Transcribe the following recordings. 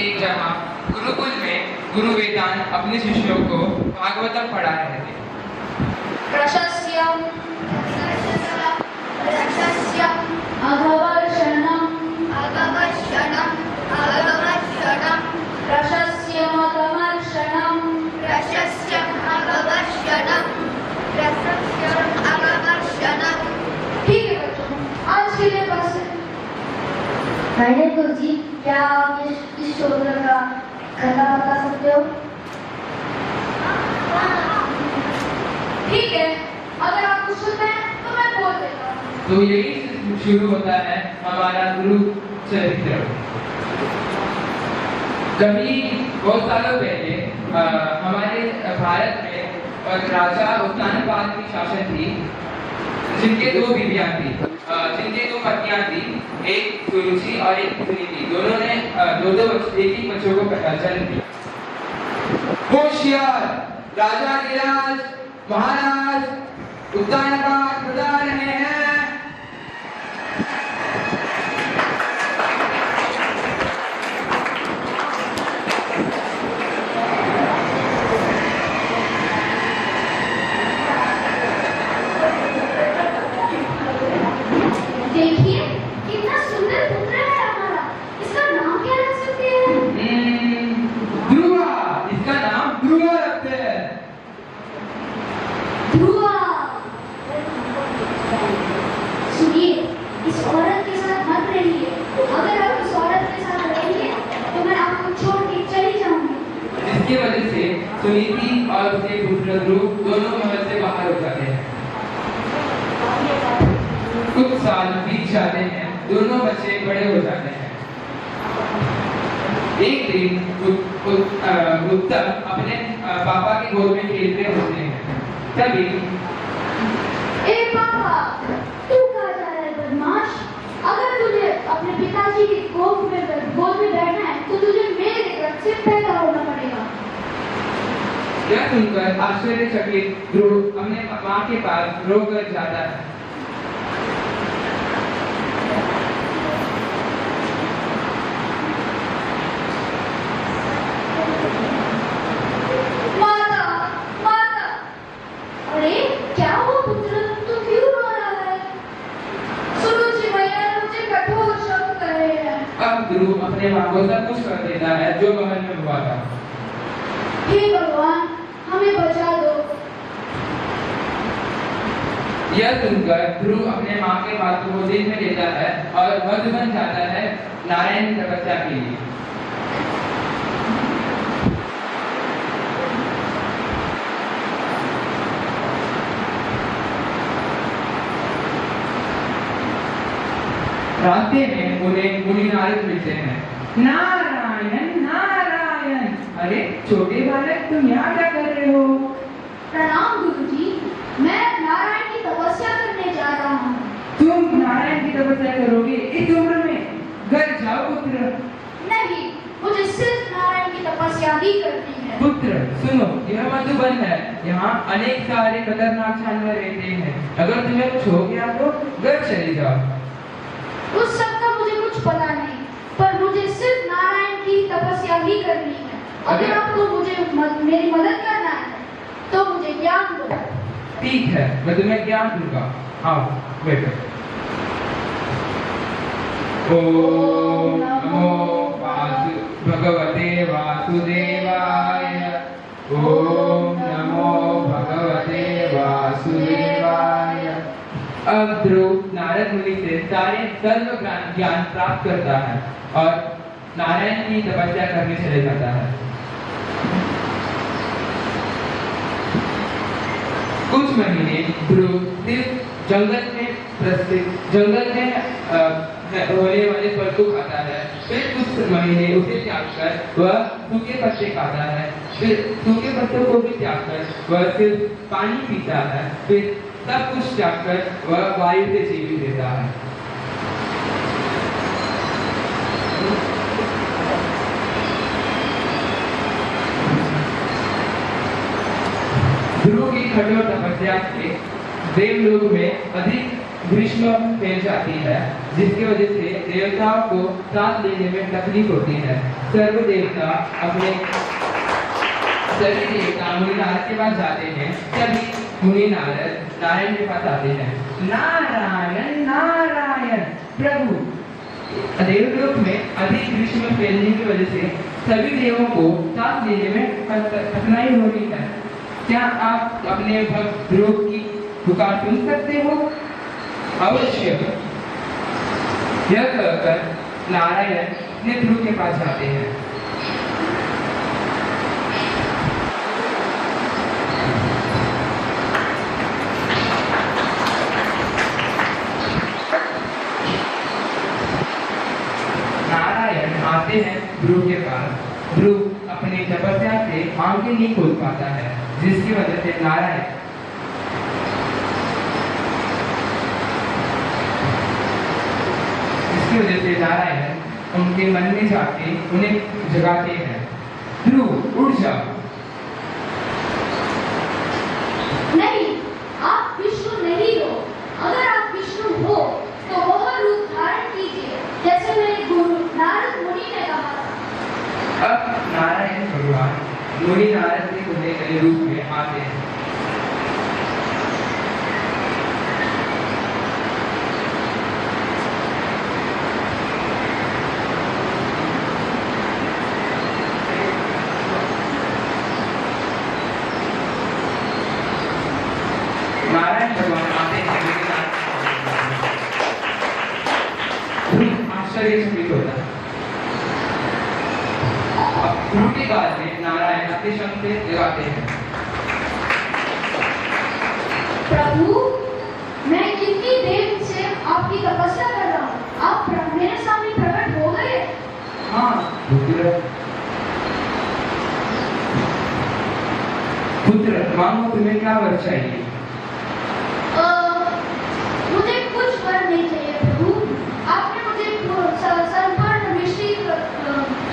एक जहाँ गुरुकुल में गुरु वेदांत अपने शिष्यों को भागवतम पढ़ा रहे थे। प्रशस्यम अगवर्षणम प्रशस्यम अगवर्षणम। ठीक है बच्चों, आज के लिए बस मैंने गुरुजी, क्या आप इस शोधन का कथा बता सकते हो? ठीक है, अगर आप कुछ सुनते हैं तो मैं बोल देता हूँ। तो यही शुरू होता है हमारा गुरु चरित्र। कभी बहुत सालों पहले हमारे भारत में और राजा उत्तानपाद की शासन थी, जिनके दो बीवियां थी, जिनके दो पत्नियां थी, एक सुरुचि और एक सुनीति। दोनों ने एक ही बच्चों को जन्म दिया। होशियार राजा गिरिराज महाराज उत्तानपाद बता रहे हैं। देखिए कितना सुंदर पुत्र है हमारा। इसका नाम क्या रख सकते हैं? ध्रुवा। इसका नाम ध्रुवा रखते हैं। ध्रुवा। सुनिए, इस औरत के साथ मत रहिए। अगर आप इस औरत के साथ रहेंगे तो मैं आपको छोड़ के चली जाऊंगी। जिसकी वजह से सुनीति और उसके पुत्र ध्रुव दोनों महल से बाहर हो जाते हैं। कुछ साल बीत जाते हैं, दोनों बच्चे बड़े हो जाते हैं। एक दिन उत्तम अपने पापा के गोद में खेलते होते हैं। तभी ए पापा, तू कहाँ जा रहा है बदमाश? अगर तुझे अपने पिताजी की गोद में बैठना है तो तुझे मेरे घर से पैदा होना पड़ेगा। यह सुनकर आश्चर्यचकित ध्रुव अपने माँ के पास रोकर जाता है। माता, माता। अरे क्या हुआ पुत्र, तू क्यों रो रहा है? सुरुचि मैया मुझे कठोर शब्द कह रहे हैं। अब ध्रुव अपने माँ को सब कुछ कर देता है जो महल में हुआ था। हे भगवान, हमें बचा दो। यह सुनकर ध्रुव अपने माँ के बात को गोद में लेता है और मधुबन जाता है नारायण की तपस्या के लिए। रास्ते में उन्हें मुनि नारद मिलते हैं। नारायण नारायण। अरे छोटे बालक, तुम यहाँ क्या कर रहे हो? प्रणाम गुरुजी, मैं नारायण की तपस्या करने जा रहा हूँ। तुम नारायण की तपस्या करोगे इस उम्र में? घर जाओ पुत्र। नहीं, मुझे सिर्फ नारायण की तपस्या ही करनी है। पुत्र सुनो, यह मधुबन है। यहाँ अनेक सारे खतरनाक जानवर रहते हैं। अगर तुम्हें कुछ हो गया तो घर चले जाओ। उस सब का मुझे कुछ पता नहीं, पर मुझे सिर्फ नारायण की तपस्या ही करनी है। अगर आपको मेरी मदद करना है तो मुझे ज्ञान दो। ठीक है, मैं तुम्हें ज्ञान दूंगा। आओ बैठो। ओम नमो भगवते वासुदेवाय। ओम नमो भगवते वासुदेवाय। अब ध्रुव नारद मुनि से सारे सर्व ज्ञान प्राप्त करता है और नारायण की तपस्या करने चले जाता है। कुछ महीने ध्रुव सिर्फ जंगल में होने वाले फल को खाता है। फिर कुछ महीने उसे त्याग कर वह सूखे पत्ते खाता है। फिर सूखे पत्तों को भी त्याग कर वह सिर्फ पानी पीता है। फिर सब कुछ त्याग कर वह वायु से जीवित रहता है। ध्रुव की कठोर तपस्या से देवलोक में अधिक ग्रीष्म फैल जाती है, जिसकी वजह से देवताओं को सांस लेने में तकलीफ होती है। सभी देवता मुनि नारद के पास जाते हैं। तभी मुनि नारद नारायण के पास आते हैं। नारायण नारायण प्रभु, देवलोक में अधिक ग्रीष्म फैलने की वजह से सभी देवों को सांस लेने में कठिनाई हो रही है। क्या आप अपने भक्त ध्रुव की पुकार सुन सकते हो? अवश्य। यह कहकर नारायण अपने ध्रुव के पास जाते हैं। नारायण आते हैं ध्रुव के पास। ध्रुव अपनी तपस्या से आंखें नहीं खोल पाता है, जिसकी वजह से नारायण उनके मन में जाके उन्हें जगाते हैं। ध्रुव उठ जाओ। नहीं, आप विष्णु नहीं हो। अगर आप विष्णु हो तो वह रूप धारण कीजिए, जैसे मेरे गुरु नारद मुनि ने कहा था। अब नारायण भगवान मुनि नारद के खुले गए रूप में आते हैं। नारायण भगवान आते हैं। आश्चर्यचकित होता है। ध्रुव के काल में नारायण अपने शब्द से जगाते हैं। प्रभु, मैं कितनी देर से आपकी तपस्या कर रहा हूँ, आप मेरे सामने प्रकट हो गए। हाँ पुत्र, मांगो तुम्हें क्या वर चाहिए? मुझे कुछ वर नहीं चाहिए प्रभु। आपने मुझे संपूर्ण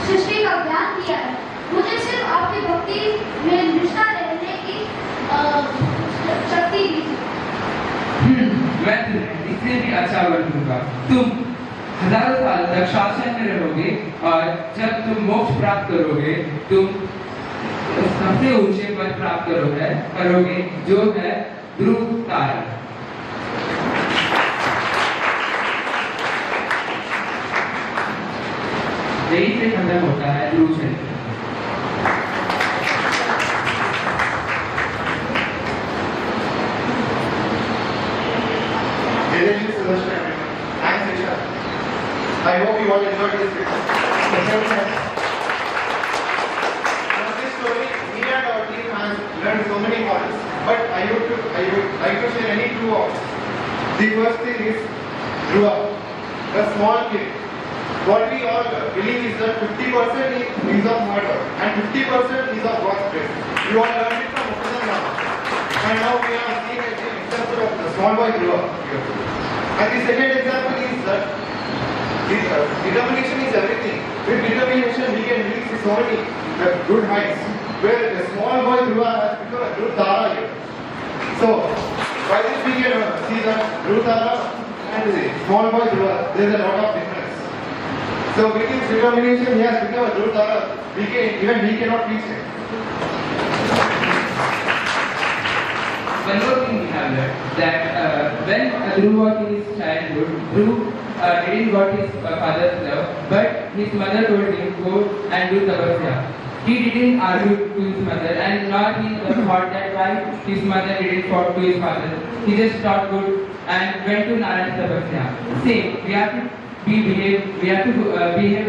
सृष्टि का ज्ञान दिया है। मुझे सिर्फ आपकी भक्ति में निष्ठा रहने की शक्ति दीजिए। मैं तुम्हें इससे भी अच्छा वर दूंगा। तुम हजारों साल तक शासन में रहोगे और जब तुम मोक्ष प्राप्त करोगे, तुम सबसे ऊंचे पद प्राप्त करोगे जो है ध्रुव तारा। यही से खत्म होता है ध्रुव चरित्र। I hope you all enjoyed this video. From this story, we and our team has learned so many points, but I would like to share any two of them. The first thing is Dhruva, the small kid. What we all believe is that 50% is of murder and 50% is of God's grace. You all learned it from Muktadan Rama. And now we are seeing an example of the small boy Dhruva here. And the second example is that determination is everything. With determination, we can reach so many good heights. Where the small boy Dhruva has become a Dhruv Tara here. So, by this we can see that Dhruv Tara and the small boy Dhruva, there is a lot of difference. So, with his determination, he has become a Dhruv Tara. Even he cannot reach him. One more thing we have learned, that when Dhruv was in his childhood, Dhruv didn't got his father's love, but his mother told him go and do tapasya. He didn't argue to his mother, and not he thought that why his mother didn't talk to his father. He just thought good and went to Narayan tapasya. Same, we have to behave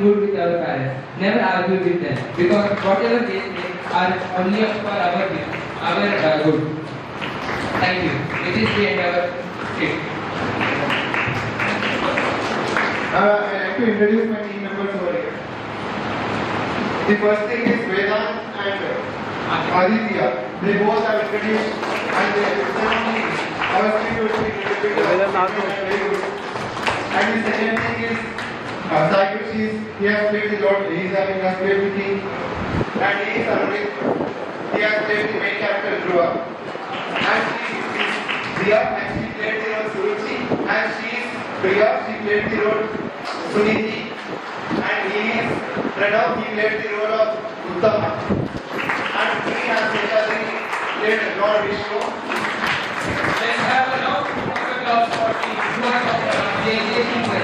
good with our parents. Never argue with them, because whatever they say are only for our good. Thank you. It is the end of our skit. I'd like to introduce my team members over here. The first thing is Vedant and Aditya. They both have introduced and they certainly our speech will be very good. And the second thing is Cycles. He has played the Lord. He has played the king. And he is Anurik. He has played the main character Dhruva. And Priya, and she played the role Suruchi. and she is Priya. She played the role Suniti, and he is Pranav. He played the role of Uttama, and he has played Lord Vishnu. Let's have a round of applause for the